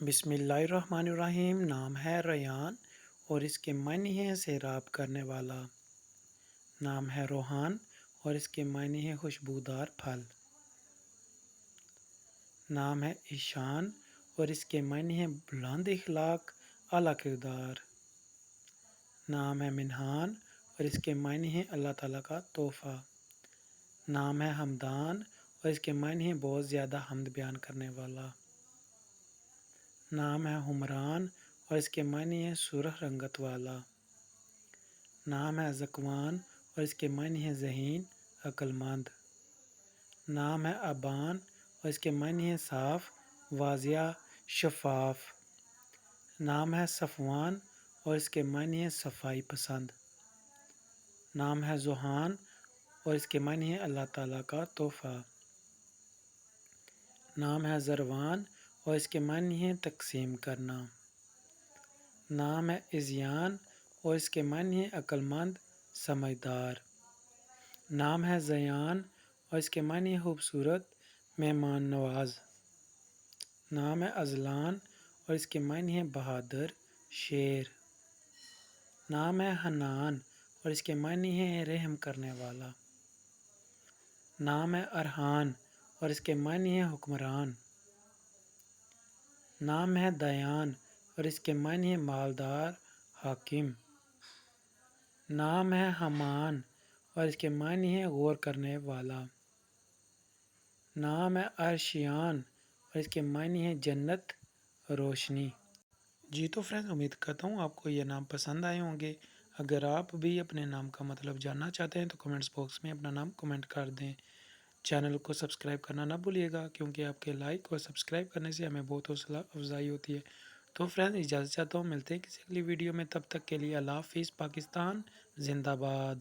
بسم اللہ الرحمن الرحیم۔ نام ہے ریان اور اس کے معنی ہے سیراب کرنے والا۔ نام ہے روحان اور اس کے معنی ہے خوشبودار پھل۔ نام ہے ایشان اور اس کے معنی ہے بلند اخلاق، اعلیٰ کردار۔ نام ہے منہان اور اس کے معنی ہے اللہ تعالیٰ کا تحفہ۔ نام ہے ہمدان اور اس کے معنی ہے بہت زیادہ حمد بیان کرنے والا۔ نام ہے حمران اور اس کے معنی ہے سرخ رنگت والا۔ نام ہے ذکوان اور اس کے معنی ہے ذہین، عقل مند۔ نام ہے ابان اور اس کے معنی ہے صاف، واضح، شفاف۔ نام ہے صفوان اور اس کے معنی ہے صفائی پسند۔ نام ہے ذوحان اور اس کے معنی ہے اللہ تعالیٰ کا تحفہ۔ نام ہے ذروان اور اس کے معنی ہے تقسیم کرنا۔ نام ہے عزیان اور اس کے معنی ہے عقل مند، سمجھدار۔ نام ہے زیان اور اس کے معنی ہے خوبصورت، مہمان نواز۔ نام ہے ازلان اور اس کے معنی ہے بہادر، شیر۔ نام ہے حنان اور اس کے معنی ہے رحم کرنے والا۔ نام ہے ارحان اور اس کے معنی ہے حکمران۔ نام ہے دیان اور اس کے معنی ہے مالدار، حاکم۔ نام ہے حمان اور اس کے معنی ہے غور کرنے والا۔ نام ہے عرشیان اور اس کے معنی ہے جنت، روشنی۔ جی تو فرینڈ، امید کرتا ہوں آپ کو یہ نام پسند آئے ہوں گے۔ اگر آپ بھی اپنے نام کا مطلب جاننا چاہتے ہیں تو کمنٹس باکس میں اپنا نام کمنٹ کر دیں۔ چینل کو سبسکرائب کرنا نہ بھولیے گا، کیونکہ آپ کے لائک اور سبسکرائب کرنے سے ہمیں بہت حوصلہ افزائی ہوتی ہے۔ تو فرینڈ، اجازت چاہتا ہوں، ملتے ہیں کسی اگلی ویڈیو میں، تب تک کے لیے اللہ حافظ۔ پاکستان زندہ باد۔